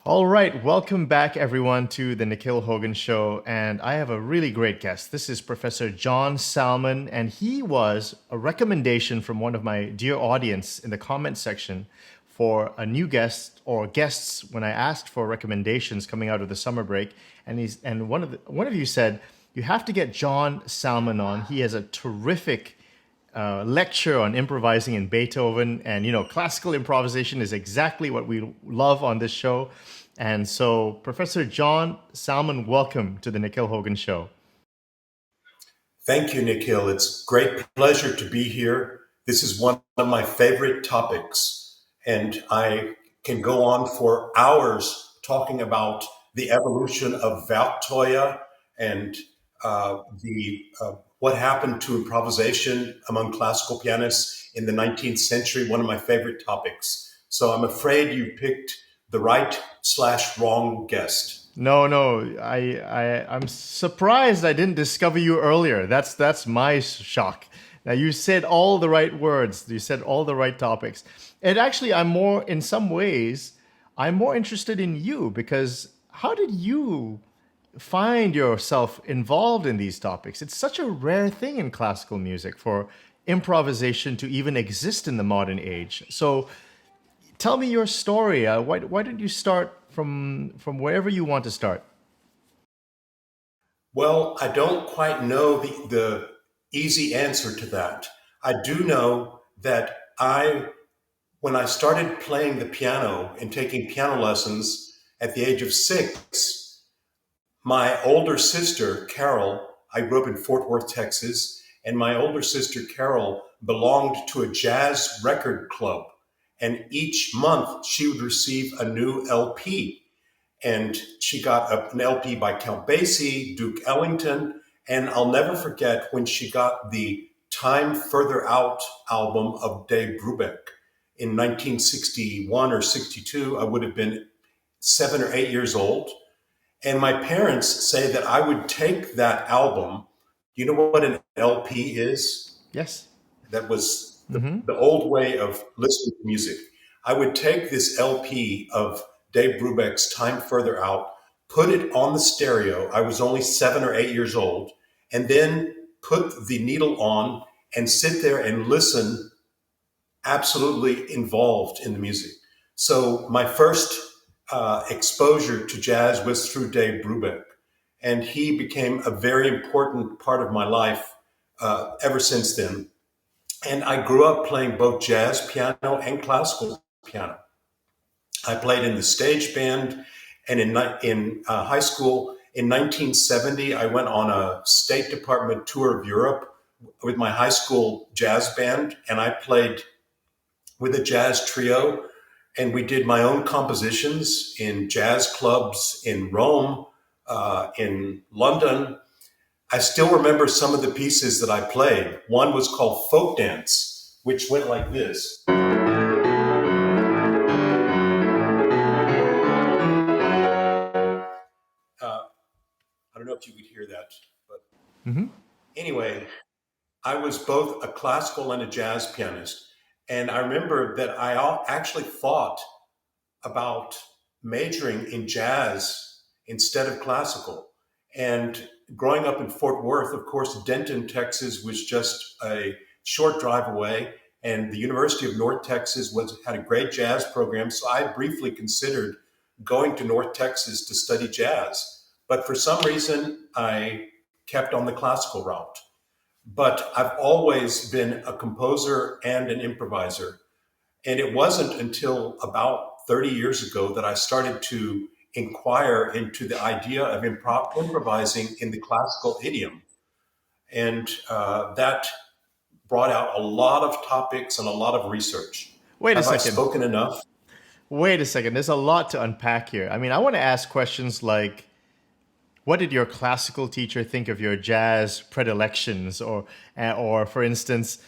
All right, welcome back everyone to the Nikhil Hogan Show, and I have a really great guest. This is Professor John Salmon, and he was a recommendation from one of my dear audience in the comment section for a new guest or guests when I asked for recommendations coming out of the summer break, and one of you said you have to get John Salmon on. He has a terrific lecture on improvising in Beethoven, and classical improvisation is exactly what we love on this show. And so, Professor John Salmon, welcome to the Nikhil Hogan Show. Thank you, Nikhil. It's a great pleasure to be here. This is one of my favorite topics, and I can go on for hours talking about the evolution of Werktreue and what happened to improvisation among classical pianists in the 19th century, one of my favorite topics. So I'm afraid you picked the right/wrong guest. No, I'm surprised I didn't discover you earlier. That's my shock. Now, you said all the right words. You said all the right topics. And actually, in some ways, I'm more interested in you, because how did you find yourself involved in these topics? It's such a rare thing in classical music for improvisation to even exist in the modern age. So tell me your story. Why don't you start from wherever you want to start? Well, I don't quite know the easy answer to that. I do know that when I started playing the piano and taking piano lessons at the age of 6, my older sister, Carol, I grew up in Fort Worth, Texas, and my older sister, Carol, belonged to a jazz record club. And each month she would receive a new LP. And she got an LP by Count Basie, Duke Ellington, and I'll never forget when she got the Time Further Out album of Dave Brubeck in 1961 or 62. I would have been 7 or 8 years old. And my parents say that I would take that album. You know what an LP is? Yes. That was the old way of listening to music. I would take this LP of Dave Brubeck's Time Further Out, put it on the stereo. I was only 7 or 8 years old, and then put the needle on and sit there and listen, absolutely involved in the music. So my first exposure to jazz was through Dave Brubeck, and he became a very important part of my life ever since then. And I grew up playing both jazz piano and classical piano. I played in the stage band, and in high school in 1970, I went on a State Department tour of Europe with my high school jazz band, and I played with a jazz trio, and we did my own compositions in jazz clubs in Rome, in London. I still remember some of the pieces that I played. One was called Folk Dance, which went like this. I don't know if you could hear that, but anyway, I was both a classical and a jazz pianist. And I remember that I actually thought about majoring in jazz instead of classical. And growing up in Fort Worth, of course, Denton, Texas was just a short drive away. And the University of North Texas had a great jazz program. So I briefly considered going to North Texas to study jazz. But for some reason, I kept on the classical route. But I've always been a composer and an improviser. And it wasn't until about 30 years ago that I started to inquire into the idea of improvising in the classical idiom. And that brought out a lot of topics and a lot of research. Wait a Have I second. spoken enough? Wait a second. There's a lot to unpack here. I mean, I want to ask questions like, what did your classical teacher think of your jazz predilections? Or for instance,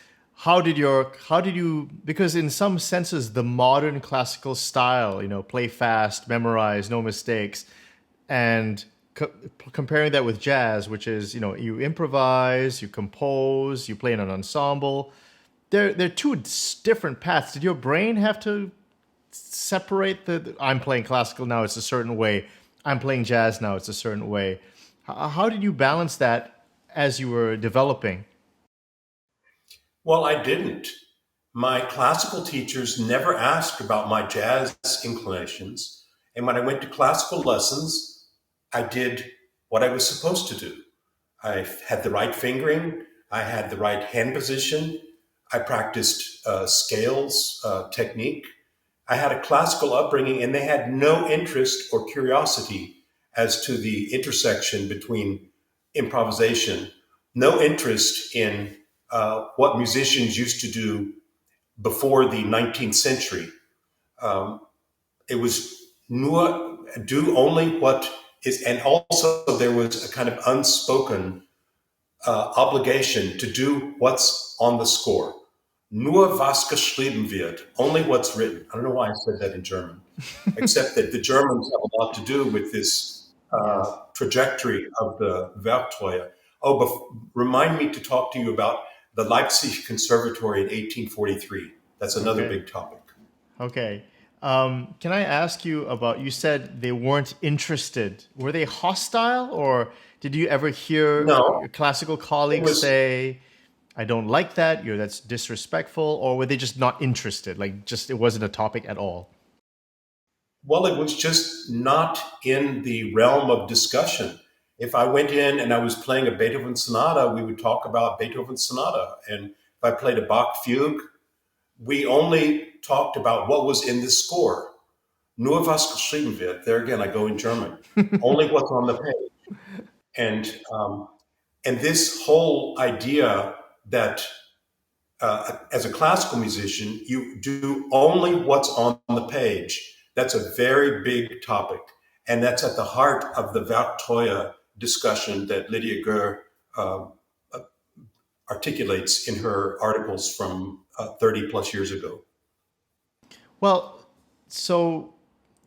how did you, because in some senses the modern classical style, play fast, memorize, no mistakes, and comparing that with jazz, which is, you improvise, you compose, you play in an ensemble. They're two different paths. Did your brain have to separate I'm playing classical now, it's a certain way. I'm playing jazz now, it's a certain way. How did you balance that as you were developing? Well, I didn't. My classical teachers never asked about my jazz inclinations. And when I went to classical lessons, I did what I was supposed to do. I had the right fingering, I had the right hand position, I practiced scales, technique. I had a classical upbringing, and they had no interest or curiosity as to the intersection between improvisation, no interest in what musicians used to do before the 19th century. Um, it was do only what is, and also there was a kind of unspoken obligation to do what's on the score. Nur was geschrieben wird, only what's written. I don't know why I said that in German, except that the Germans have a lot to do with this Yes. trajectory of the Werktreue. Oh, remind me to talk to you about the Leipzig Conservatory in 1843. That's another Okay. big topic. Okay. Can I ask you about, you said they weren't interested. Were they hostile, or did you ever hear No, your classical it colleagues was, say, I don't like that, that's disrespectful, or were they just not interested? Like, just it wasn't a topic at all? well, it was just not in the realm of discussion. If I went in and I was playing a Beethoven sonata, we would talk about Beethoven sonata. And if I played a Bach fugue, we only talked about what was in the score. Nur was geschrieben wird. There again, I go in German. Only what's on the page. And and this whole idea that as a classical musician, you do only what's on the page. That's a very big topic. And that's at the heart of the Werktreue discussion that Lydia Gurr uh, articulates in her articles from 30 plus years ago. Well, so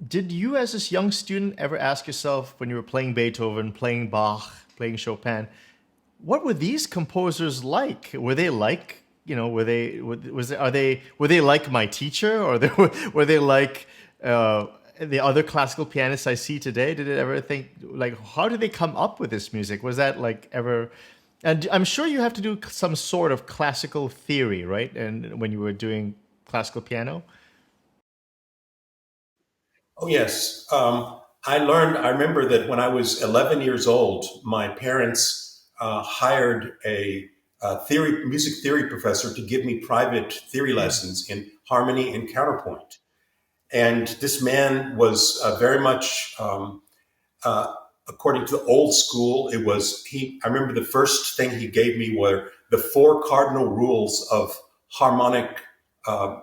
did you, as this young student, ever ask yourself when you were playing Beethoven, playing Bach, playing Chopin, what were these composers like? Were they like, were they was are they were they like my teacher, or were they like the other classical pianists I see today? Did it ever think, like, how did they come up with this music? Was that like ever? And I'm sure you have to do some sort of classical theory, right? And when you were doing classical piano. Oh, yes. I remember that when I was 11 years old, my parents hired music theory professor to give me private theory lessons in harmony and counterpoint. And this man was very much, uh, according to the old school, I remember the first thing he gave me were the four cardinal rules of harmonic uh,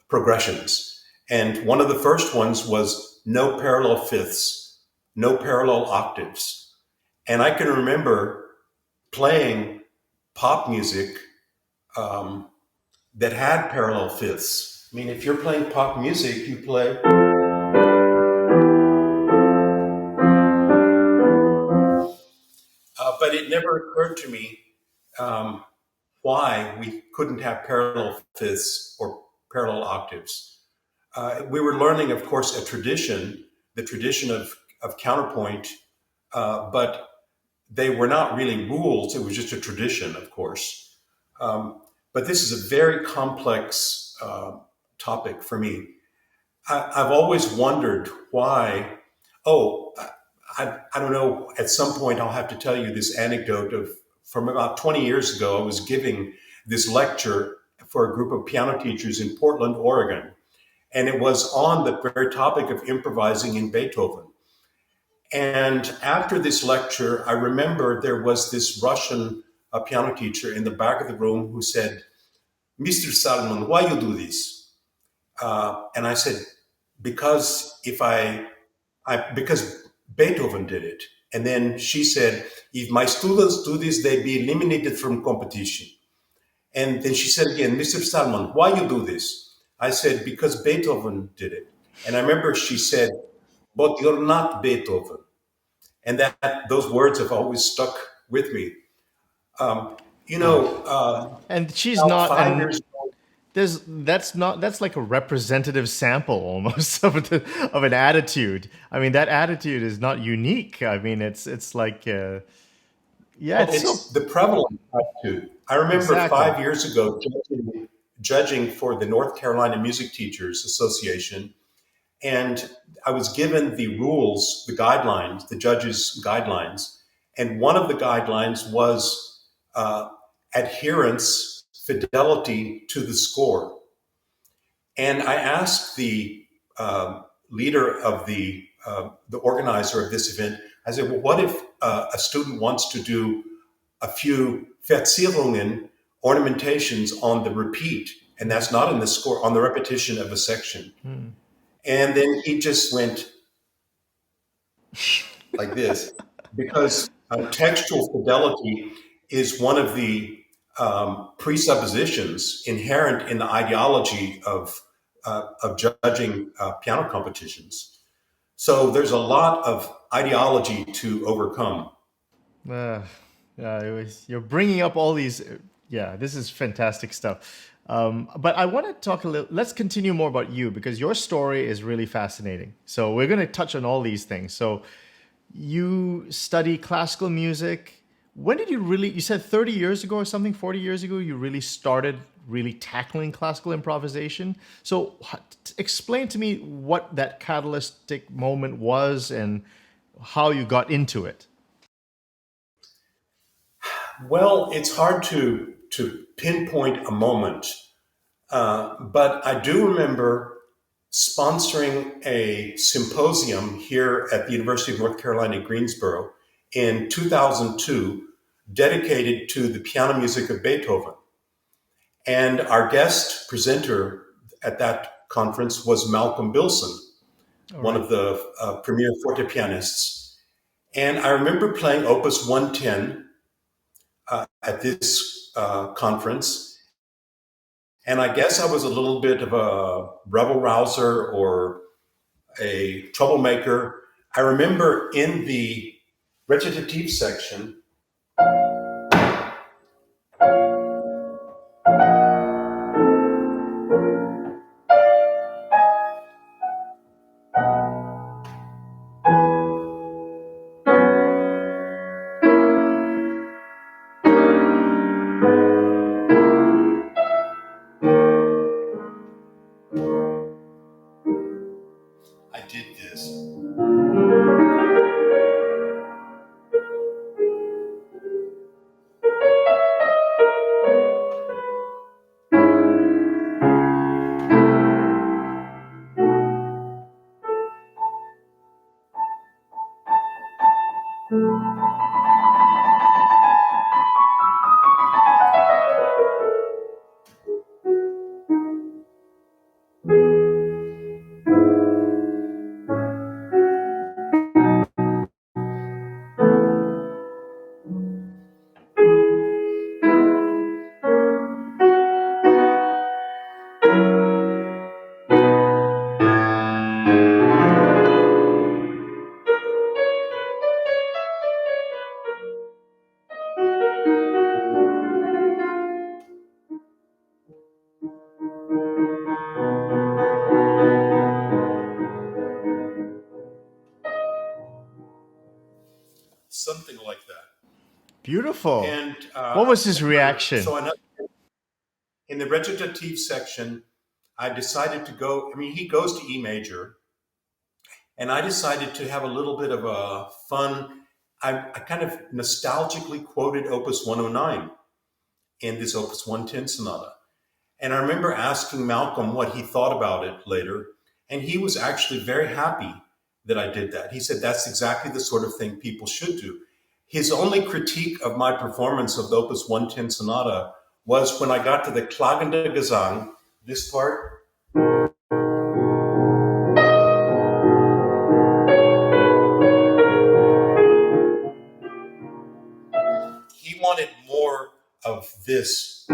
progressions. And one of the first ones was no parallel fifths, no parallel octaves. And I can remember playing pop music um, that had parallel fifths. I mean, if you're playing pop music, you play, but it never occurred to me um, why we couldn't have parallel fifths or parallel octaves. We were learning, of course, the tradition of counterpoint, but they were not really rules. It was just a tradition, of course. But this is a very complex topic for me. I've always wondered why. Oh, I don't know. At some point, I'll have to tell you this anecdote of from about 20 years ago. I was giving this lecture for a group of piano teachers in Portland, Oregon, and it was on the very topic of improvising in Beethoven. And after this lecture, I remember there was this Russian piano teacher in the back of the room who said, "Mr. Salmon, why you do this?" And I said, "Because because Beethoven did it." And then she said, "If my students do this, they be eliminated from competition." And then she said again, Mr. Salmon, why you do this? I said, because Beethoven did it. And I remember she said, but you're not Beethoven. And that those words have always stuck with me. Um, you Wow. know, And she's about not, five and years ago, that's like a representative sample almost of an attitude. I mean, that attitude is not unique. I mean, it's like, yeah, well, it's so it's the prevalent attitude. I remember exactly. 5 years ago judging for the North Carolina Music Teachers Association, and I was given the rules, the guidelines, the judges' guidelines, and one of the guidelines was uh, adherence, fidelity to the score. And I asked the leader of the organizer of this event. I said, "Well, what if a student wants to do a few Verzierungen, ornamentations on the repeat, and that's not in the score, on the repetition of a section?" Hmm. And then he just went like this, because textual fidelity is one of the presuppositions inherent in the ideology of judging piano competitions. So there's a lot of ideology to overcome. Uh, yeah, you're bringing up all these. Yeah, this is fantastic stuff. But I want to talk a little. Let's continue more about you because your story is really fascinating. So we're going to touch on all these things. So you study classical music. When did you really? You said 30 years ago or something, 40 years ago. You really started really tackling classical improvisation. So explain to me what that catalytic moment was and how you got into it. Well, it's hard to pinpoint a moment, but I do remember sponsoring a symposium here at the University of North Carolina, Greensboro, in 2002, dedicated to the piano music of Beethoven. And our guest presenter at that conference was Malcolm Bilson, All one right. of the premier forte pianists. And I remember playing Opus 110 at this conference. And I guess I was a little bit of a rebel rouser or a troublemaker. I remember in the recitative section, I did this. Something like that. Beautiful. And What I was his remember, reaction? in the recitative section, I decided to go. I mean, he goes to E major, and I decided to have a little bit of a fun. I kind of nostalgically quoted Opus 109 in this Opus 110 sonata. And I remember asking Malcolm what he thought about it later, and he was actually very happy that I did that. He said that's exactly the sort of thing people should do. His only critique of my performance of the Opus 110 sonata was when I got to the Klagende Gesang, this part. He wanted more of this.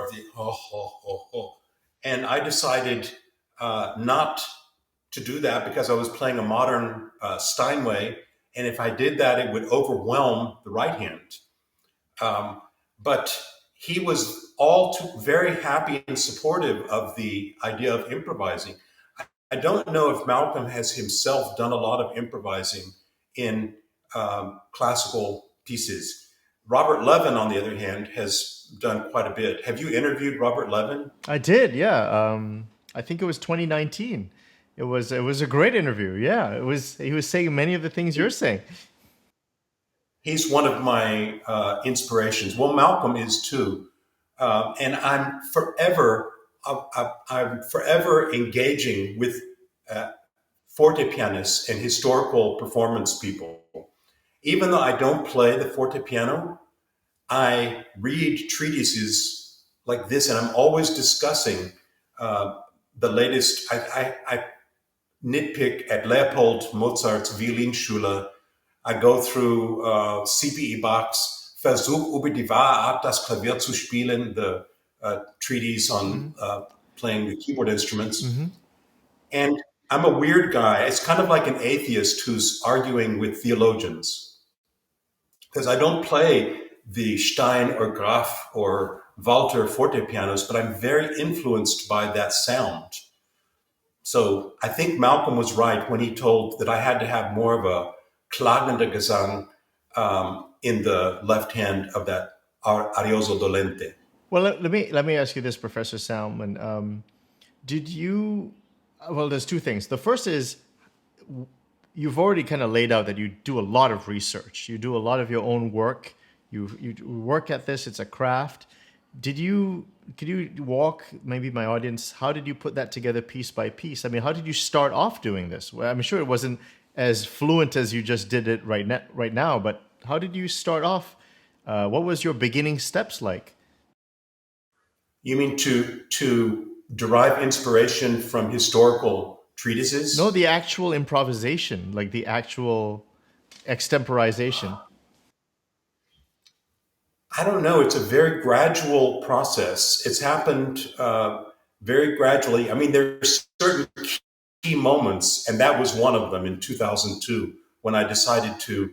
more of the ho ho ho ho. And I decided not to do that because I was playing a modern Steinway, and if I did that, it would overwhelm the right hand. Um, but he was all too very happy and supportive of the idea of improvising. I don't know if Malcolm has himself done a lot of improvising in classical pieces. Robert Levin, on the other hand, has done quite a bit. Have you interviewed Robert Levin? I did, yeah. I think it was 2019. It was a great interview. Yeah, it was. He was saying many of the things you're saying. He's one of my inspirations. Well, Malcolm is too, and I'm forever engaging with uh, forte pianists and historical performance people. Even though I don't play the forte piano, I read treatises like this, and I'm always discussing uh, the latest. I nitpick at Leopold Mozart's Violinschule. I go through C.P.E. Bach's Versuch über die wahre Art, das Klavier zu spielen, the treatise on playing the keyboard instruments. Hmm. And I'm a weird guy. It's kind of like an atheist who's arguing with theologians because I don't play the Stein or Graf or Walter forte pianos, but I'm very influenced by that sound. So I think Malcolm was right when he told that I had to have more of a klagender Gesang in the left hand of that arioso dolente. Well, let me ask you this, Professor Salmon. Did you? Well, there's two things. The first is you've already kind of laid out that you do a lot of research. You do a lot of your own work. You work at this. It's a craft. Did you? Could you walk maybe my audience? How did you put that together piece by piece? I mean, how did you start off doing this? Well, I'm sure it wasn't as fluent as you just did it right now. But how did you start off? What was your beginning steps like? You mean to derive inspiration from historical No, treatises? the actual improvisation, like the actual extemporization. I don't know. It's a very gradual process. It's happened very gradually. I mean, there's certain key moments, and that was one of them in 2002 when I decided to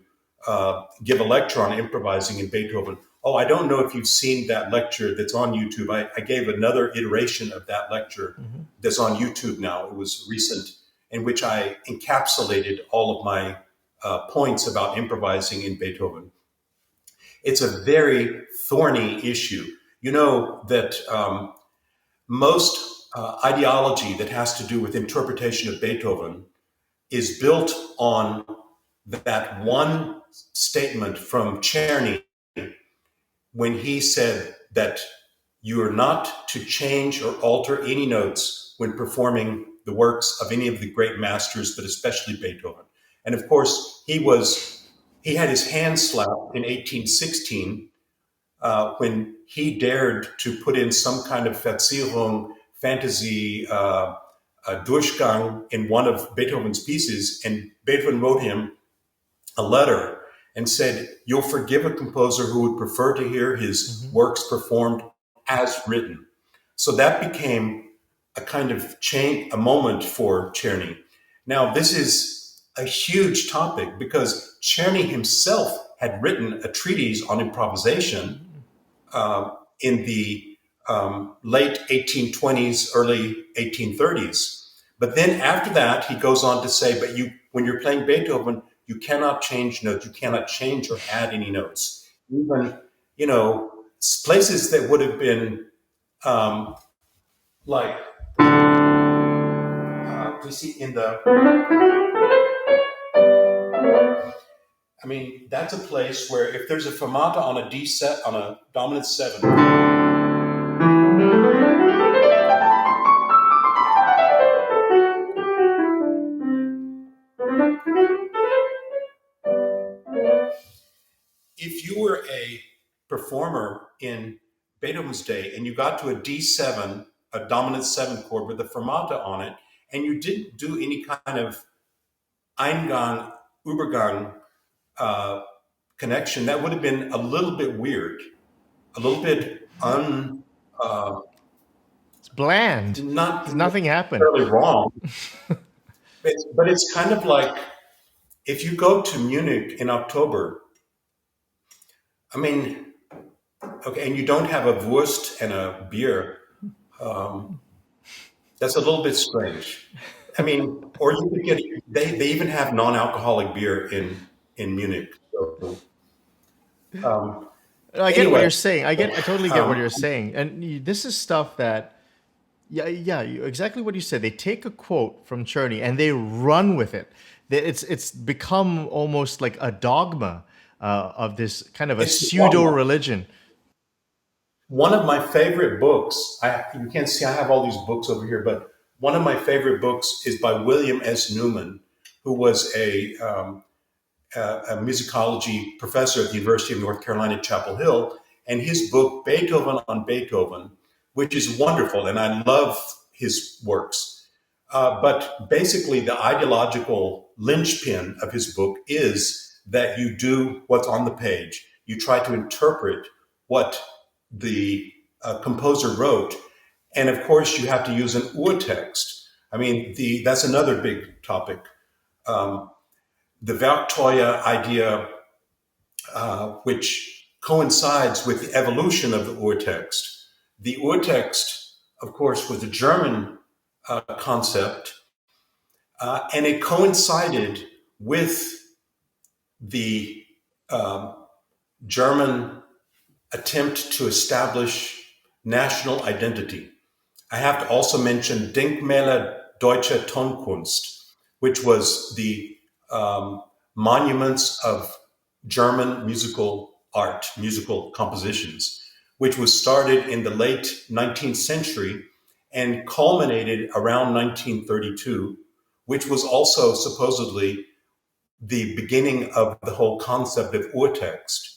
give a lecture on improvising in Beethoven. Oh, I don't know if you've seen that lecture that's on YouTube. I gave another iteration of that lecture Hmm. that's on YouTube now. It was recent, in which I encapsulated all of my points about improvising in Beethoven. It's a very thorny issue. You know that most ideology that has to do with interpretation of Beethoven is built on that one statement from Czerny when he said that you are not to change or alter any notes when performing the works of any of the great masters, but especially Beethoven. And of course, he had his hand slapped in 1816 when he dared to put in some kind of Verzierung, fantasy Durchgang in one of Beethoven's pieces, and Beethoven wrote him a letter and said, "You'll forgive a composer who would prefer to hear his Hmm. works performed as written." So that became a kind of change, a moment for Czerny. Now, this is a huge topic because Czerny himself had written a treatise on improvisation in the late 1820s, early 1830s. But then after that, he goes on to say, but when you're playing Beethoven, you cannot change notes. You cannot change or add any notes. Even, you know, places that would have been um, like, we see in the, I mean, that's a place where if there's a fermata on a D set, on a dominant seven, if you were a performer in Beethoven's day and you got to a D7, a dominant seven chord with a fermata on it, and you didn't do any kind of Eingang, Übergang uh, connection, that would have been a little bit weird, a little bit uh, It's bland. not Nothing happened. necessarily wrong, but it's kind of like if you go to Munich in October, I mean, okay, and you don't have a Wurst and a beer, um, that's a little bit strange. I mean, or you could get, they even have non-alcoholic beer in Munich. So, um, I get what anyway, you're saying. I totally get what um, you're saying. And this is stuff that, yeah, exactly what you said. They take a quote from Czerny and they run with it. It's become almost like a dogma of this kind of a it's pseudo religion. one of my favorite books. You can't see I have all these books over here, but one of my favorite books is by William S. Newman, who was a musicology professor at the University of North Carolina at Chapel Hill, and his book Beethoven on Beethoven, which is wonderful, and I love his works. But basically, the ideological linchpin of his book is that you do what's on the page. You try to interpret what the composer wrote, and of course, you have to use an urtext. I mean, that's another big topic. Um, the Werktreue idea, which coincides with the evolution of the urtext. The urtext, of course, was a German concept, and it coincided with the German attempt to establish national identity. I have to also mention Denkmäler deutscher Tonkunst, which was the monuments of German musical art, musical compositions, which was started in the late 19th century and culminated around 1932, which was also supposedly the beginning of the whole concept of urtext.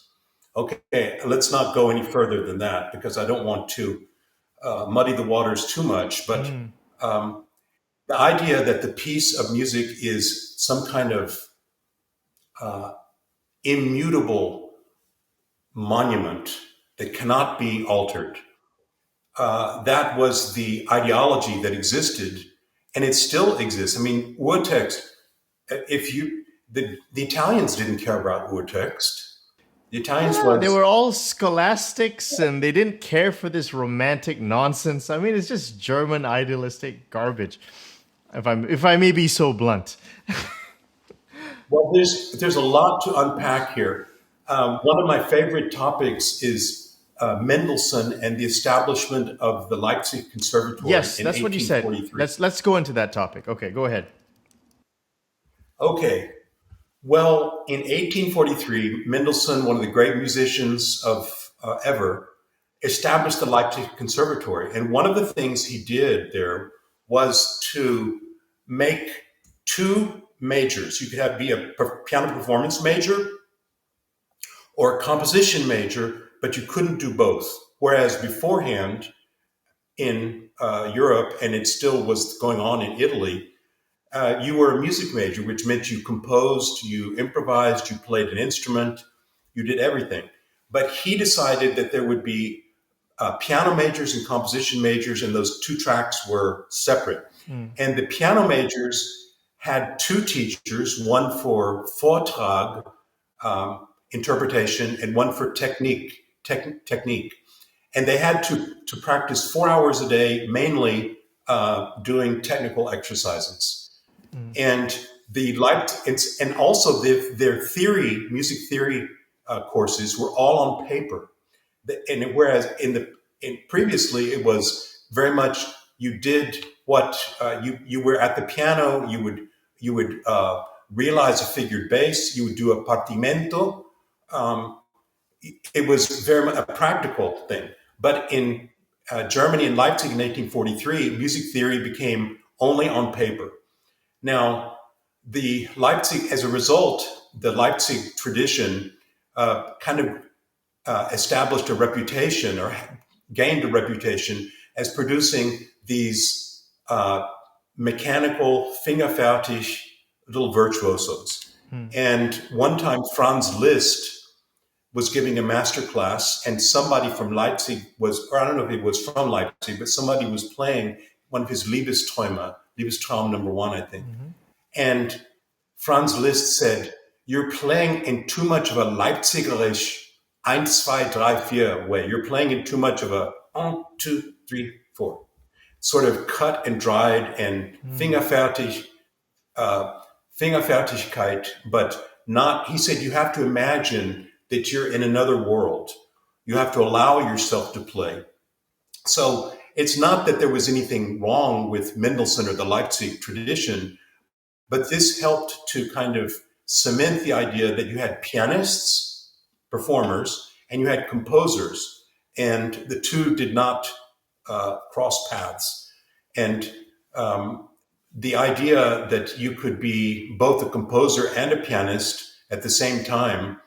Okay, let's not go any further than that because I don't want to muddy the waters too much. But um, the idea that the piece of music is some kind of uh, immutable monument that cannot be altered. That was the ideology that existed, and it still exists. I mean, urtext. If you the Italians didn't care about urtext. The Italians Yeah, they was were all scholastics and they didn't care for this romantic nonsense. I mean, it's just German idealistic garbage. If I may be so blunt. well. There's a lot to unpack here. One of my favorite topics is Mendelssohn and the establishment of the Leipzig Conservatory Yes, in that's what you said. 1843. Let's go into that topic. Okay, go ahead. Okay, well, in 1843, Mendelssohn, one of the great musicians of ever, established the Leipzig Conservatory. And one of the things he did there was to make two majors. You could be a piano performance major or a composition major, but you couldn't do both. Whereas beforehand in Europe, and it still was going on in Italy, you were a music major, which meant you composed, you improvised, you played an instrument, you did everything. But he decided that there would be piano majors and composition majors, and those two tracks were separate. And the piano majors had two teachers, one for Vortrag, interpretation, and one for technique. And they had to practice 4 hours a day, mainly doing technical exercises. And and also their theory, music theory courses were all on paper. And whereas previously it was very much you did what you were at the piano, you would realize a figured bass, you would do a partimento. It was very much a practical thing. But in Germany and Leipzig in 1843, music theory became only on paper. Now, as a result, the Leipzig tradition kind of established a reputation or gained a reputation as producing these mechanical, fingerfertig little virtuosos. And one time, Franz Liszt was giving a master class, and somebody from Leipzig was, or I don't know if it was from Leipzig, but somebody was playing one of his Liebestraum number one, I think. Mm-hmm. And Franz Liszt said, "You're playing in too much of a Leipzigerisch 1, 2, 3, 4 way. You're playing in too much of a 1, 2, 3, 4. Sort of cut and dried and Fingerfertigkeit, but not," he said, "you have to imagine that you're in another world. You have to allow yourself to play." So it's not that there was anything wrong with Mendelssohn or the Leipzig tradition, but this helped to kind of cement the idea that you had pianists, performers, and you had composers, and the two did not cross paths. And the idea that you could be both a composer and a pianist at the same time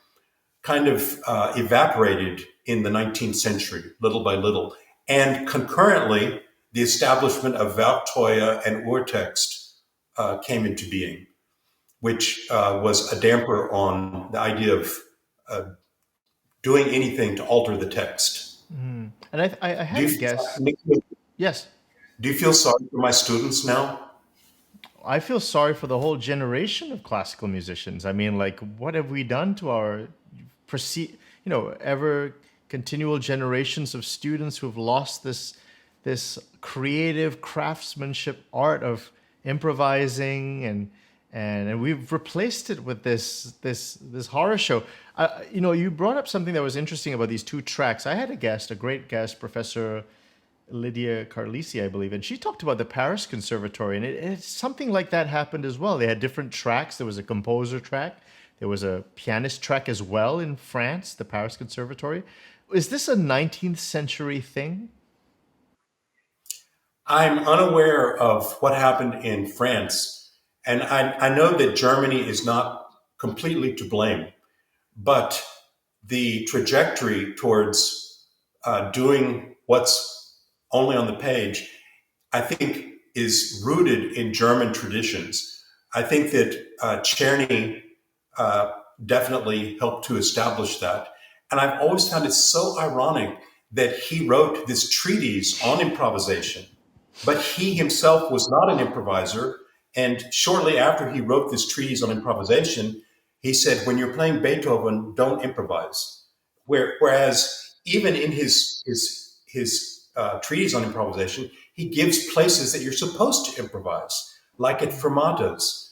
kind of evaporated in the 19th century, little by little. And concurrently, the establishment of Werktreue and Urtext came into being, which was a damper on the idea of doing anything to alter the text. Mm. And I had a guess. Yes. Do you feel sorry for my students now? I feel sorry for the whole generation of classical musicians. I mean, like, what have we done to our ever continual generations of students who've lost this creative craftsmanship art of improvising, and we've replaced it with this horror show. You brought up something that was interesting about these two tracks. I had a great guest, Professor Lydia Carlisi, I believe, and she talked about the Paris Conservatory, and it's something like that happened as well. They had different tracks. There was a composer track. There was a pianist track as well in France, the Paris Conservatory. Is this a 19th century thing? I'm unaware of what happened in France, and I know that Germany is not completely to blame, but the trajectory towards doing what's only on the page, I think, is rooted in German traditions. I think that Czerny definitely helped to establish that. And I've always found it so ironic that he wrote this treatise on improvisation, but he himself was not an improviser. And shortly after he wrote this treatise on improvisation, he said, when you're playing Beethoven, don't improvise. Whereas even in his treatise on improvisation, he gives places that you're supposed to improvise, like at fermatas,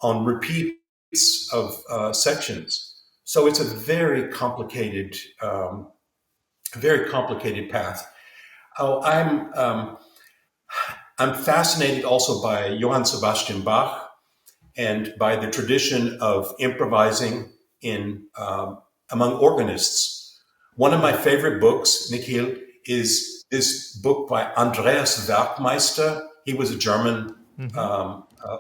on repeats of sections. So it's a very complicated path. Oh, I'm fascinated also by Johann Sebastian Bach and by the tradition of improvising in among organists. One of my favorite books, Nikhil, is this book by Andreas Werkmeister. He was a German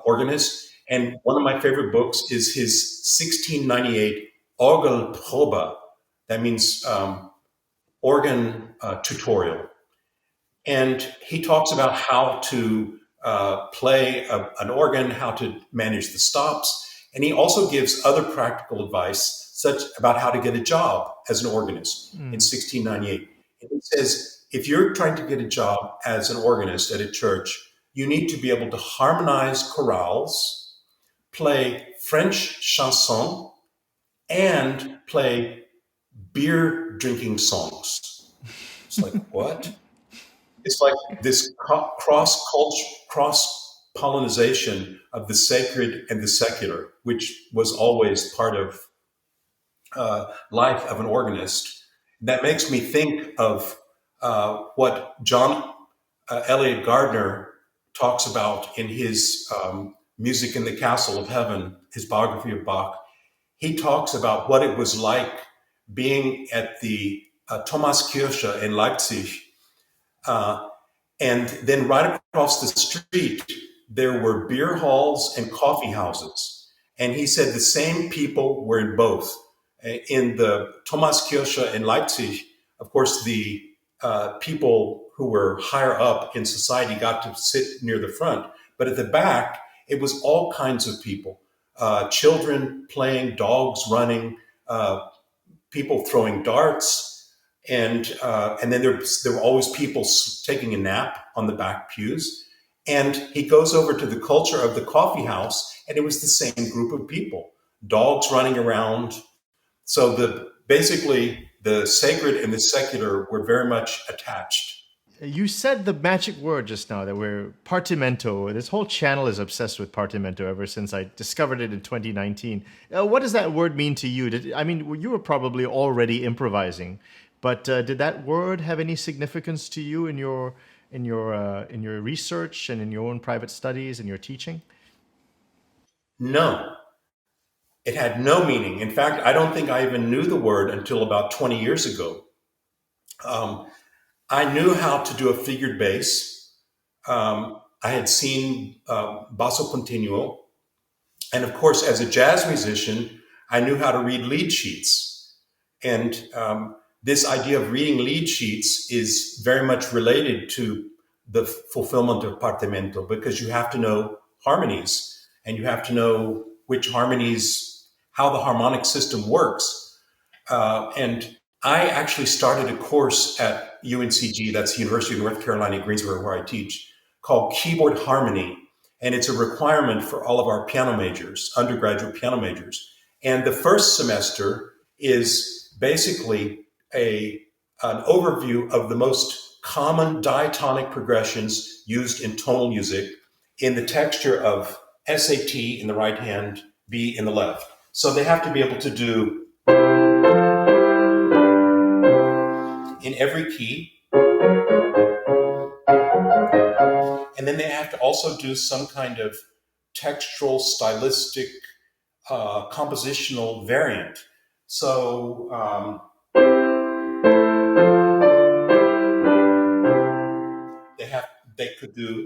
organist. And one of my favorite books is his 1698 Orgelprobe. That means organ tutorial. And he talks about how to play an organ, how to manage the stops. And he also gives other practical advice, such about how to get a job as an organist in 1698. And he says, if you're trying to get a job as an organist at a church, you need to be able to harmonize chorales, play French chanson, and play beer drinking songs. It's like, what? It's like this cross-pollination of the sacred and the secular, which was always part of life of an organist. That makes me think of what John Eliot Gardner talks about in his Music in the Castle of Heaven, his biography of Bach. He talks about what it was like being at the Thomaskirche in Leipzig. And then right across the street, there were beer halls and coffee houses. And he said the same people were in both. In the Thomaskirche in Leipzig, of course, the people who were higher up in society got to sit near the front. But at the back, it was all kinds of people. children playing, dogs running, people throwing darts, and then there were always people taking a nap on the back pews. And he goes over to the culture of the coffee house, and it was the same group of people, dogs running around. So basically the sacred and the secular were very much attached. You said the magic word just now that we're Partimento. This whole channel is obsessed with Partimento ever since I discovered it in 2019. What does that word mean to you? I mean, you were probably already improvising, but did that word have any significance to you in your research and in your own private studies and your teaching? No, it had no meaning. In fact, I don't think I even knew the word until about 20 years ago. Um, I knew how to do a figured bass. I had seen basso continuo. And of course, as a jazz musician, I knew how to read lead sheets. And this idea of reading lead sheets is very much related to the fulfillment of Partimento, because you have to know harmonies and you have to know which harmonies, how the harmonic system works. And I actually started a course at UNCG, that's the University of North Carolina, Greensboro, where I teach, called Keyboard Harmony. And it's a requirement for all of our piano majors, undergraduate piano majors. And the first semester is basically an overview of the most common diatonic progressions used in tonal music in the texture of SAT in the right hand, B in the left. So they have to be able to do in every key. And then they have to also do some kind of textural, stylistic, compositional variant. So they could do.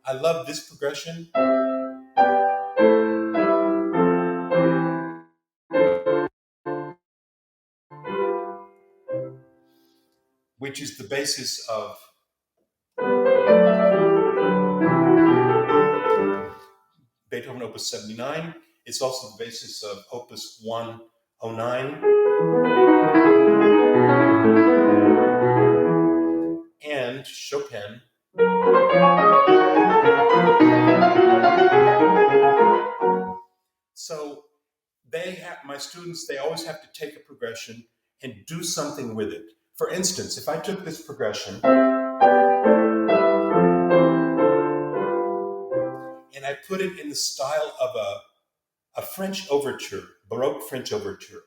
I love this progression. Which is the basis of Beethoven Opus 79. It's also the basis of Opus 109 and Chopin. So my students, they always have to take a progression and do something with it. For instance, if I took this progression and I put it in the style of a French overture, Baroque French overture.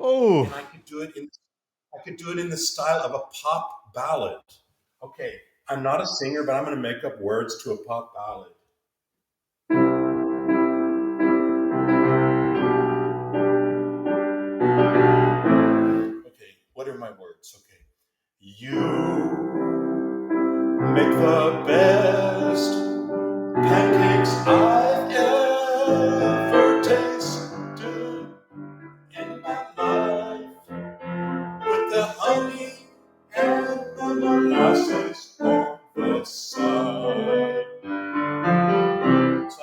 Oh, And I could do it in the style of a pop ballad. Okay, I'm not a singer, but I'm going to make up words to a pop ballad. Okay, what are my words? Okay. You make the best pancakes I've ever tasted in my life, with the honey and the molasses on the side. So I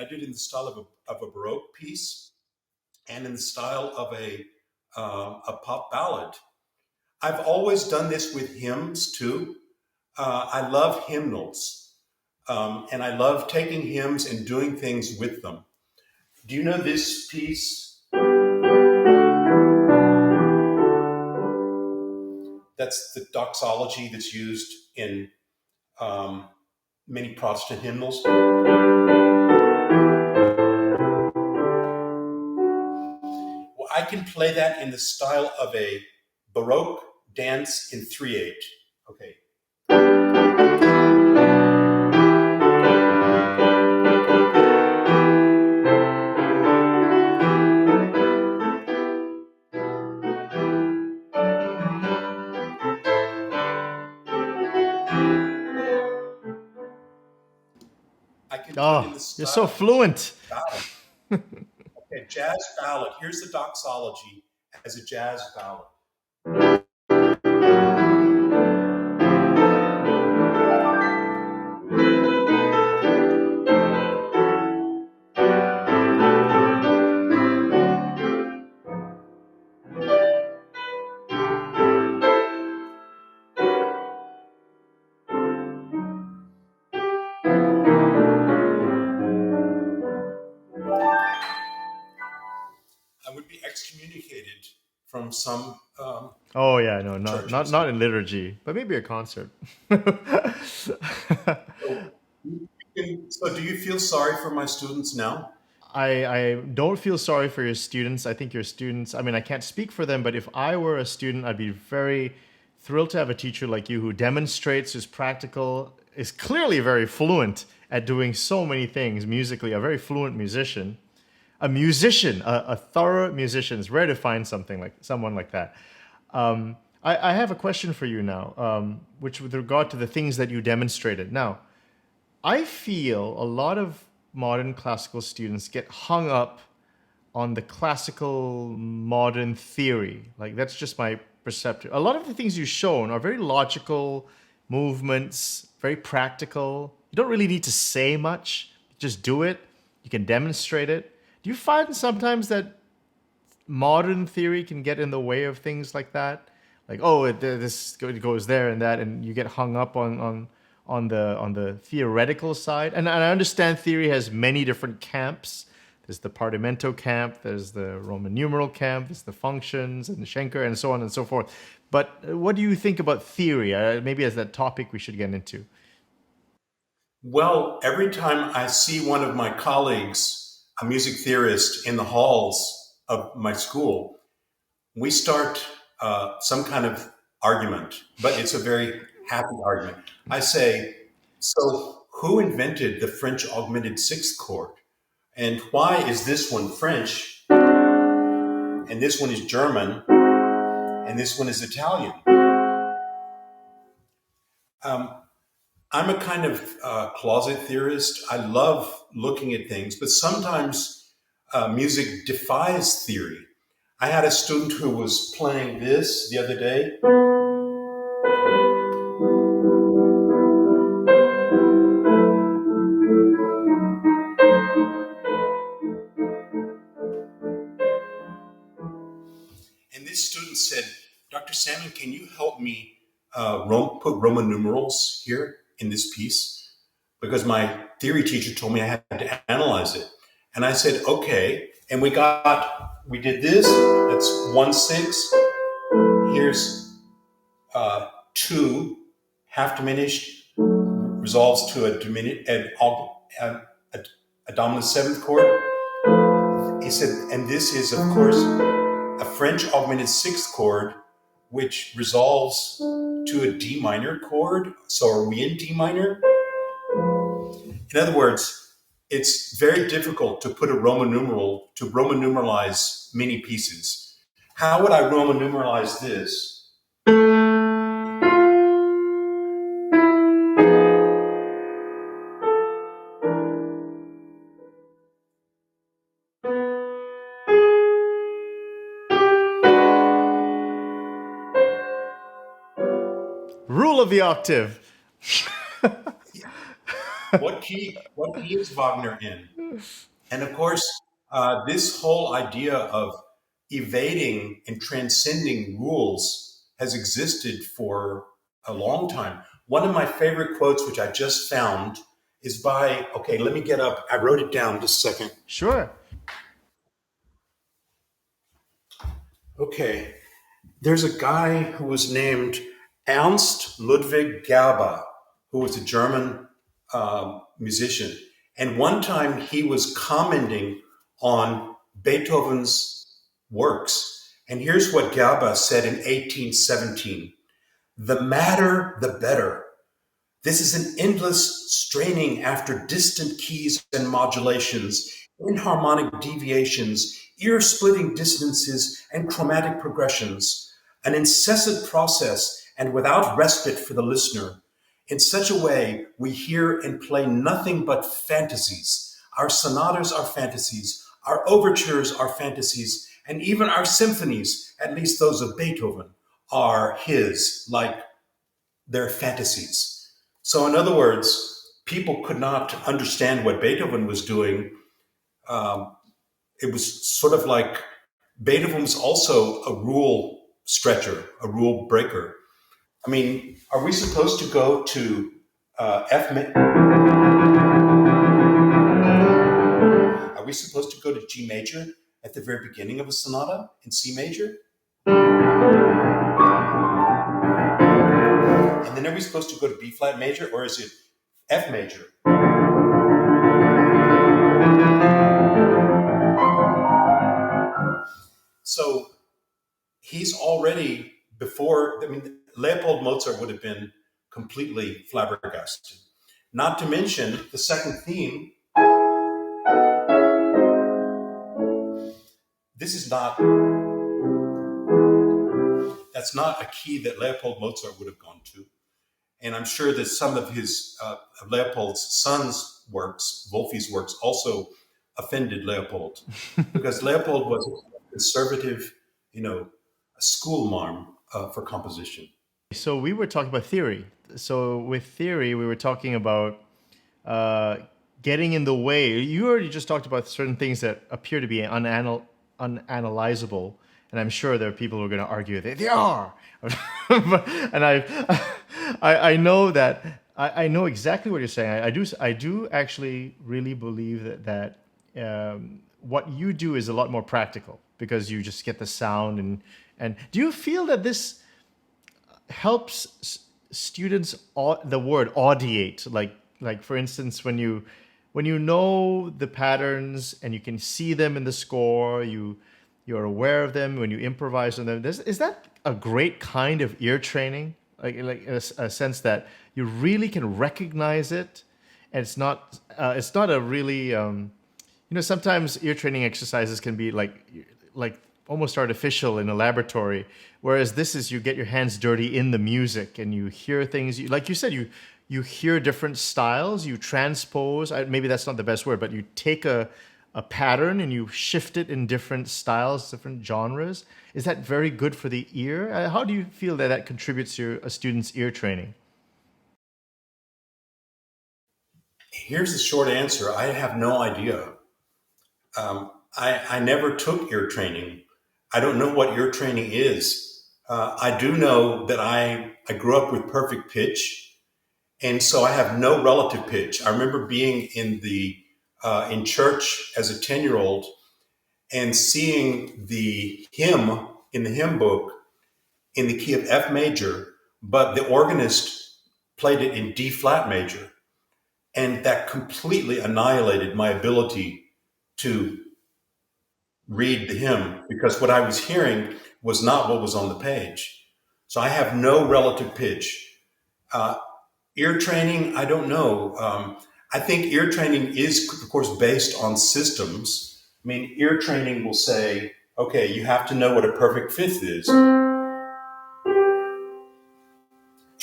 did it in the style of a Baroque piece and in the style of a pop ballad. I've always done this with hymns too. I love hymnals, and I love taking hymns and doing things with them. Do you know this piece? That's the doxology that's used in many Protestant hymnals. Well, I can play that in the style of a Baroque dance in 3/8. Okay. can do it in Oh, the you're so style of fluent. ballad. Okay, jazz ballad. Here's the doxology as a jazz ballad. I would be excommunicated from some Oh yeah, no, not churches. not in liturgy, but maybe a concert. So, so do you feel sorry for my students now? I don't feel sorry for your students. I think your students, I mean, I can't speak for them, but if I were a student, I'd be very thrilled to have a teacher like you who demonstrates, who's practical, is clearly very fluent at doing so many things musically, a very fluent musician. A thorough musician. It's rare to find someone like that. I have a question for you now, which with regard to the things that you demonstrated. Now, I feel a lot of modern classical students get hung up on the classical modern theory. Like that's just my perception. A lot of the things you've shown are very logical movements, very practical. You don't really need to say much. Just do it. You can demonstrate it. Do you find sometimes that modern theory can get in the way of things like that? Like, oh, it goes there and that, and you get hung up on the theoretical side. And I understand theory has many different camps. There's the Partimento camp, there's the Roman numeral camp, there's the functions and the Schenker and so on and so forth. But what do you think about theory? Maybe as that topic we should get into. Well, every time I see one of my colleagues, a music theorist, in the halls of my school, we start some kind of argument, but it's a very happy argument. I say, so who invented the French augmented sixth chord? And why is this one French and this one is German and this one is Italian? Um, I'm a kind of closet theorist. I love looking at things, but sometimes music defies theory. I had a student who was playing this the other day. And this student said, Dr. Salmon, can you help me put Roman numerals here in this piece? Because my theory teacher told me I had to analyze it. And I said, okay. And we did this. That's 1/6. Here's 2, half diminished, resolves to a dominant seventh chord. He said, and this is, of course, a French augmented sixth chord, which resolves to a D minor chord. So are we in D minor? In other words, it's very difficult to put a Roman numeral, to Roman numeralize many pieces. How would I Roman numeralize this? Rule of the octave. What key is Wagner in? And of course, this whole idea of evading and transcending rules has existed for a long time. One of my favorite quotes, which I just found, is by, okay, let me get up. I wrote it down just a second. Sure. Okay. There's a guy who was named Ernst Ludwig Gerber, who was a German musician. And one time he was commenting on Beethoven's works. And here's what Gerber said in 1817: the madder, the better. This is an endless straining after distant keys and modulations, inharmonic deviations, ear-splitting dissonances, and chromatic progressions. An incessant process and without respite for the listener. In such a way, we hear and play nothing but fantasies. Our sonatas are fantasies, our overtures are fantasies, and even our symphonies, at least those of Beethoven, are his, like they're fantasies. So, in other words, people could not understand what Beethoven was doing. Um, it was sort of like Beethoven was also a rule stretcher, a rule breaker. I mean, are we supposed to go to F? Are we supposed to go to G major at the very beginning of a sonata in C major? And then are we supposed to go to B flat major, or is it F major? So he's already before, I mean, Leopold Mozart would have been completely flabbergasted. Not to mention the second theme. This is not, that's not a key that Leopold Mozart would have gone to. And I'm sure that some of his, of Leopold's son's works, Wolfi's works, also offended Leopold because Leopold was a conservative, a school marm for composition. So we were talking about theory. So with theory, we were talking about uh, getting in the way. You already just talked about certain things that appear to be unanalyzable, and I'm sure there are people who are going to argue that they are. And I know that I know exactly what you're saying. I do actually really believe that what you do is a lot more practical because you just get the sound and do you feel that this helps students the word audiate, like for instance when you know the patterns and you can see them in the score, you're aware of them when you improvise on them. Is that a great kind of ear training, like a sense that you really can recognize it, and it's not a really sometimes ear training exercises can be like almost artificial in a laboratory, whereas this is you get your hands dirty in the music and you hear things. Like you said, you hear different styles, you transpose. Maybe that's not the best word, but you take a pattern and you shift it in different styles, different genres. Is that very good for the ear? How do you feel that that contributes to a student's ear training? Here's the short answer. I have no idea. I never took ear training. I don't know what ear training is. I do know that I grew up with perfect pitch, and so I have no relative pitch. I remember being in church as a 10-year-old and seeing the hymn in the hymn book in the key of F major, but the organist played it in D flat major, and that completely annihilated my ability to read the hymn because what I was hearing was not what was on the page. So I have no relative pitch. Uh, Ear training, I don't know. I think ear training is, of course, based on systems. I mean, ear training will say, okay, you have to know what a perfect fifth is.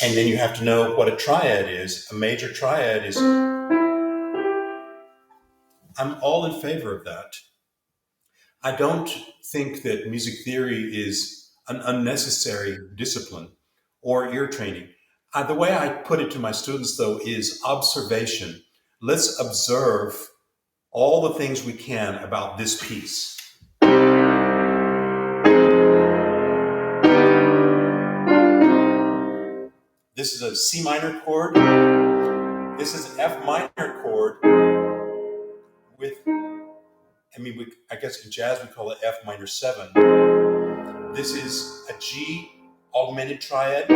And then you have to know what a triad is. A major triad is. I'm all in favor of that. I don't think that music theory is an unnecessary discipline or ear training. The way I put it to my students, though, is observation. Let's observe all the things we can about this piece. This is a C minor chord. This is an F minor chord with, I guess in jazz we call it F minor 7. This is a G augmented triad,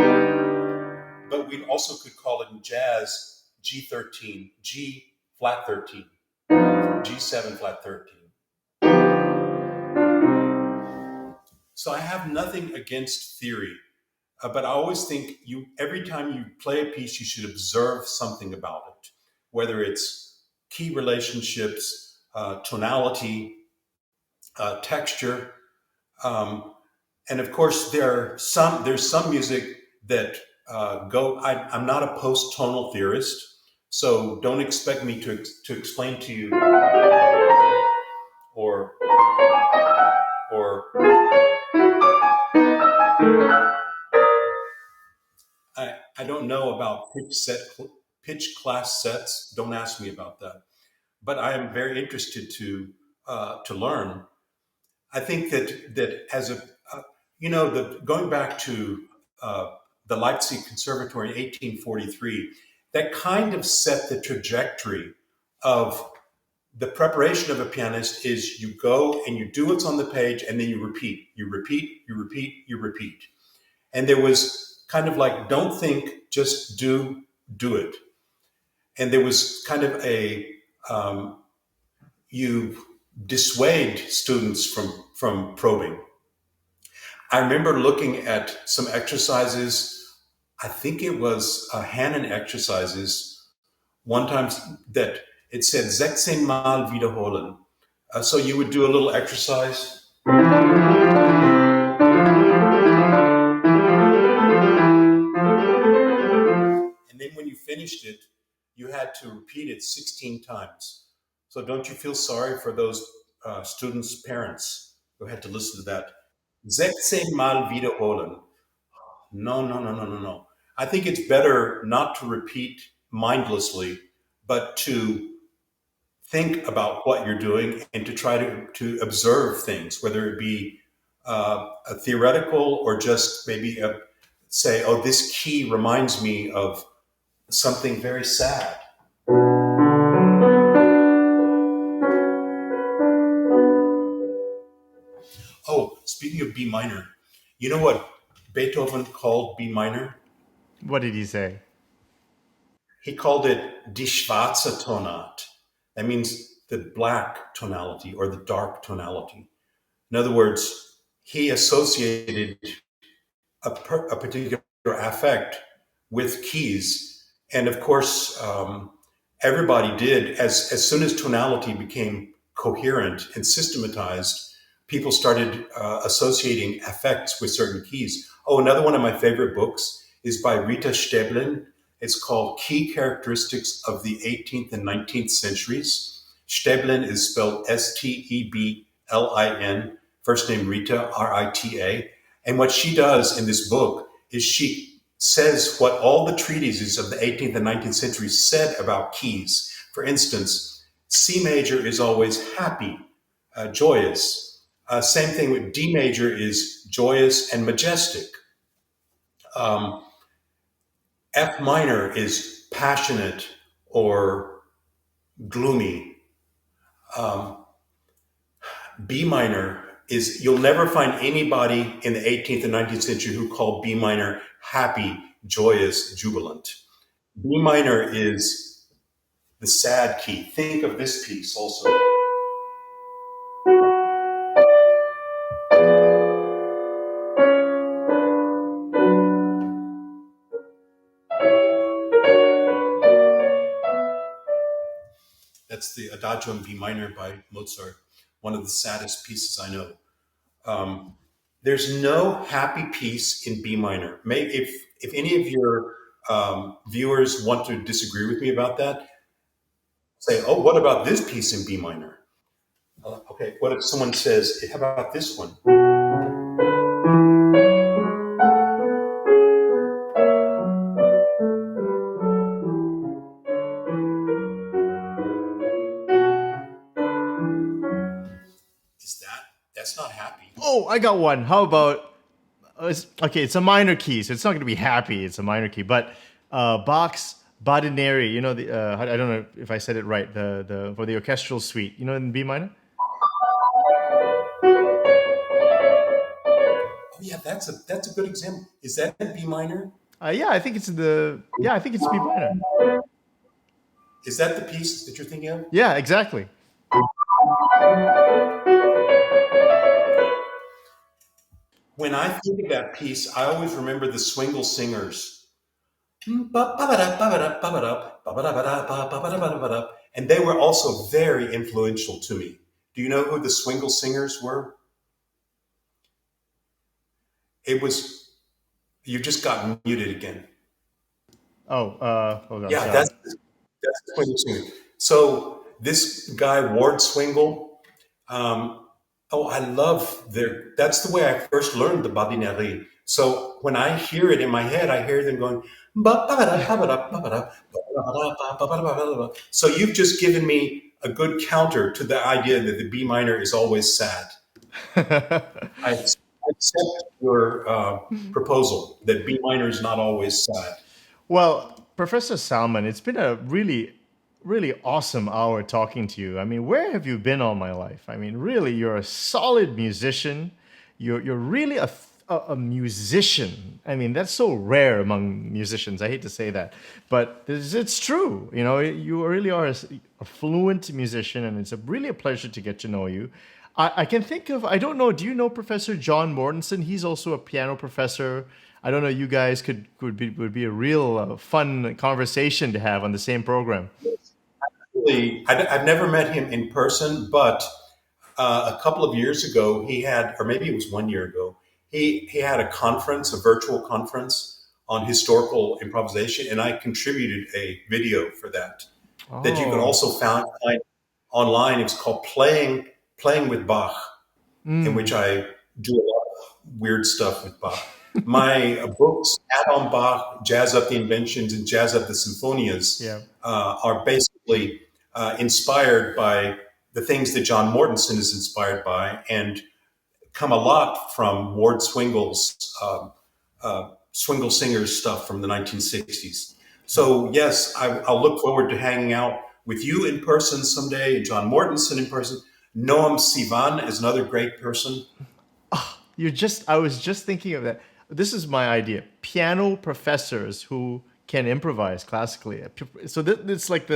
but we also could call it in jazz G13, G flat 13, G7 flat 13. So I have nothing against theory, but I always think every time you play a piece, you should observe something about it, whether it's key relationships, tonality, texture, and of course there's some music that I'm not a post-tonal theorist, so don't expect me to explain to you or or I don't know about pitch class sets. Don't ask me about that. But I am very interested to learn. I think that as a going back to uh, the Leipzig Conservatory in 1843, that kind of set the trajectory of the preparation of a pianist. Is you go and you do what's on the page, and then you repeat, you repeat, you repeat, you repeat. And there was kind of like, don't think, just do it. And there was kind of you dissuade students from probing. I remember looking at some exercises. I think it was Hannen exercises one time that it said 16 Mal wiederholen. So you would do a little exercise, and then when you finished it, you had to repeat it 16 times. So don't you feel sorry for those students' parents who had to listen to that? 16 Mal wiederholen. No, no, no, no, no, no. I think it's better not to repeat mindlessly, but to think about what you're doing and to try to observe things, whether it be a theoretical or just maybe say, oh, this key reminds me of something very sad. Oh, speaking of B minor, you know what Beethoven called B minor? What did he say? He called it Die schwarze Tonart. That means the black tonality or the dark tonality. In other words, he associated a particular affect with keys. And of course, everybody did. As soon as tonality became coherent and systematized, people started associating affects with certain keys. Oh, another one of my favorite books is by Rita Steblin. It's called Key Characteristics of the 18th and 19th Centuries. Steblin is spelled Steblin, first name Rita, Rita. And what she does in this book is she says what all the treatises of the 18th and 19th centuries said about keys. For instance, C major is always happy, joyous. Same thing with D major is joyous and majestic. Um, F minor is passionate or gloomy. Um, B minor is, you'll never find anybody in the 18th and 19th century who called B minor happy, joyous, jubilant. B minor is the sad key. Think of this piece also. That's the Adagio in B minor by Mozart, one of the saddest pieces I know. Um, there's no happy piece in B minor. If any of your viewers want to disagree with me about that, say, "Oh, what about this piece in B minor?" Okay, what if someone says, "How about this one?" That's not happy. Oh, I got one. How about okay? It's a minor key, so it's not going to be happy. It's a minor key, but Bach's Badineri. You know I don't know if I said it right. The for the orchestral suite. You know, in B minor. Oh yeah, that's a good example. Is that in B minor? Yeah, I think it's I think it's B minor. Is that the piece that you're thinking of? Yeah, exactly. When I think of that piece, I always remember the Swingle Singers. And they were also very influential to me. Do you know who the Swingle Singers were? It was, you just got muted again. Oh, hold on, Yeah, sorry. that's the swingle singer. So this guy Ward Swingle, um, oh, I love their. That's the way I first learned the badinerie. So when I hear it in my head, I hear them going. "Ba, ba, ba, da, ba, ba, da, ba, ba, da, ba, ba, da, ba, ba, da, ba, ba, da, ba." So you've just given me a good counter to the idea that the B minor is always sad. I accept your proposal that B minor is not always sad. Well, Professor Salman, it's been a really, really awesome hour talking to you. I mean, where have you been all my life? I mean, really, you're a solid musician. You're really a musician. I mean, that's so rare among musicians. I hate to say that, but it's true. You know, you really are a fluent musician, and it's really a pleasure to get to know you. I can think of, I don't know, do you know Professor John Mortensen? He's also a piano professor. I don't know, you guys would be a real fun conversation to have on the same program. Really, I've never met him in person, but a couple of years ago, he had, or maybe it was 1 year ago, he had a conference, a virtual conference on historical improvisation, and I contributed a video for that you can Oh. also find online. It's called Playing with Bach, in which I do a lot of weird stuff with Bach. My books, Add on Bach, Jazz Up the Inventions, and Jazz Up the Symphonias, Yeah. are basically inspired by the things that John Mortensen is inspired by, and come a lot from Ward Swingle's Swingle Singers stuff from the 1960s. So yes, I'll look forward to hanging out with you in person someday, John Mortensen in person. Noam Sivan is another great person. I was just thinking of that. This is my idea. Piano professors who can improvise classically. So it's like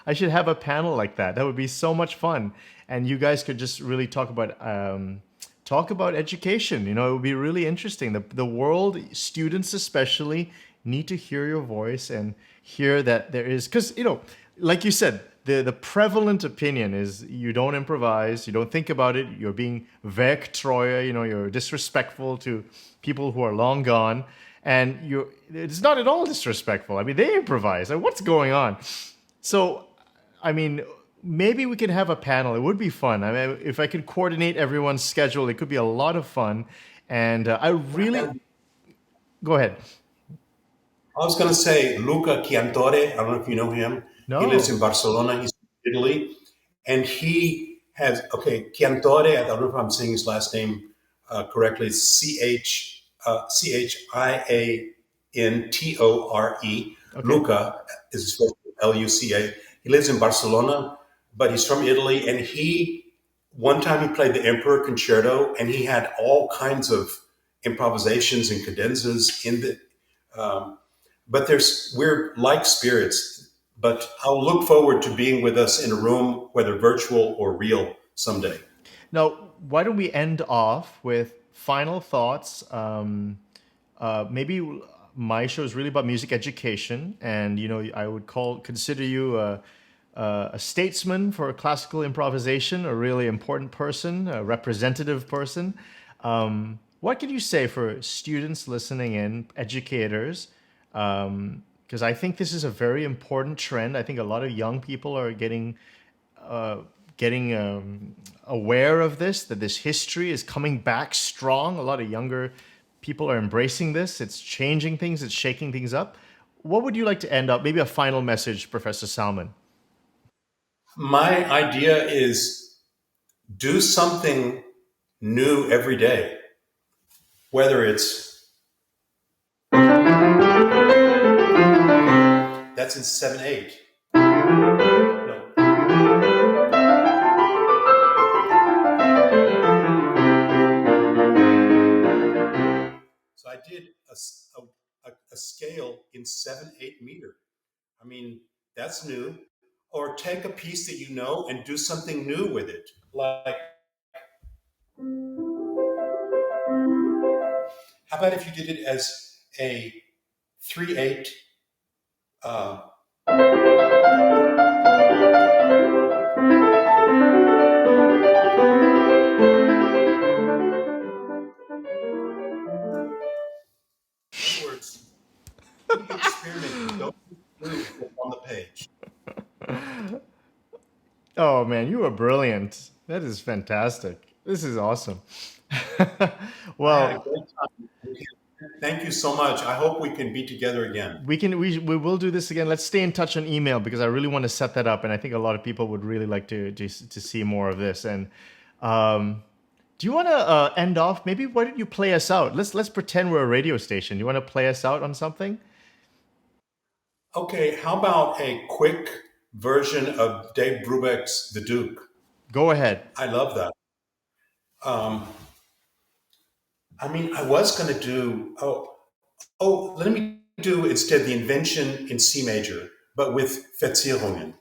I should have a panel like that. That would be so much fun. And you guys could just really talk about education. You know, it would be really interesting. The world, students especially, need to hear your voice and hear that there is, because, you know, like you said, the prevalent opinion is you don't improvise, you don't think about it, you're being Werktreue, you know, you're disrespectful to people who are long gone, and it's not at all disrespectful. I mean, they improvise. Like, what's going on? So, I mean, maybe we could have a panel. It would be fun. I mean, if I could coordinate everyone's schedule, it could be a lot of fun. And I really go ahead. I was going to say Luca Chiantore. I don't know if you know him. He lives in No. Barcelona. He's from Italy, and he has Chiantore. I don't know if I'm saying his last name correctly. It's Chiantore. Okay. Luca is his first name, Luca. He lives in Barcelona, but he's from Italy, and one time he played the Emperor Concerto, and he had all kinds of improvisations and cadenzas in the. Um, but we're like spirits. But I'll look forward to being with us in a room, whether virtual or real, someday. Now, why don't we end off with final thoughts? Maybe my show is really about music education, and you know, I would consider you a statesman for classical improvisation, a really important person, a representative person. What could you say for students listening in, educators? Because I think this is a very important trend. I think a lot of young people are getting aware of this, that this history is coming back strong. A lot of younger people are embracing this. It's changing things, it's shaking things up. What would you like to end up? Maybe a final message, Professor Salmon. My idea is do something new every day, whether it's that's in 7/8. No. So I did a scale in 7/8 meter. I mean, that's new. Or take a piece that you know and do something new with it. Like, how about if you did it as a 3/8? Uh, in other words, you experiment with no clue what's on the page. Oh man, you are brilliant. That is fantastic. This is awesome. I had a Well, great time. Thank you so much. I hope we can be together again. we will do this again. Let's stay in touch on email because I really want to set that up, and I think a lot of people would really like to see more of this. And do you want to end off? Maybe why don't you play us out? Let's pretend we're a radio station. You want to play us out on something? Okay, how about a quick version of Dave Brubeck's The Duke? Go ahead. I love that. I mean, I was going to do, let me do instead the Invention in C major, but with Verzierungen.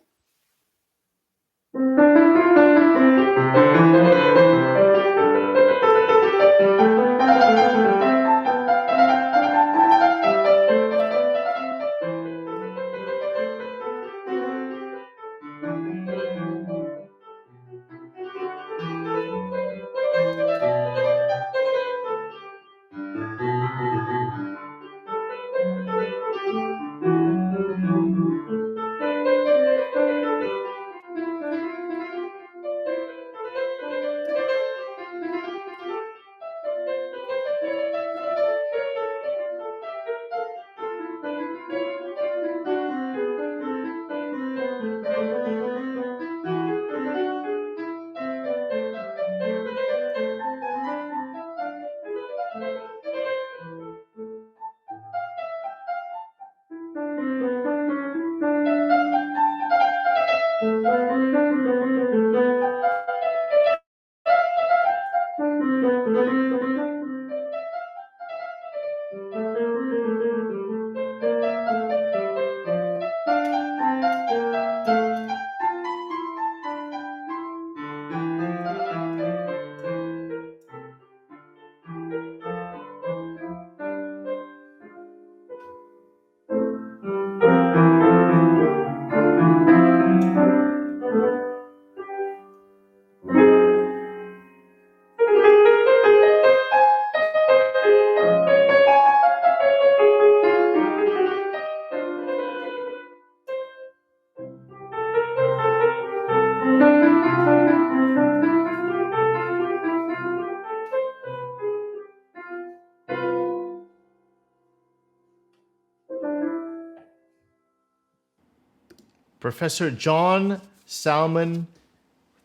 Professor John Salmon,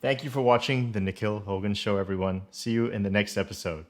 thank you for watching The Nikhil Hogan Show, everyone. See you in the next episode.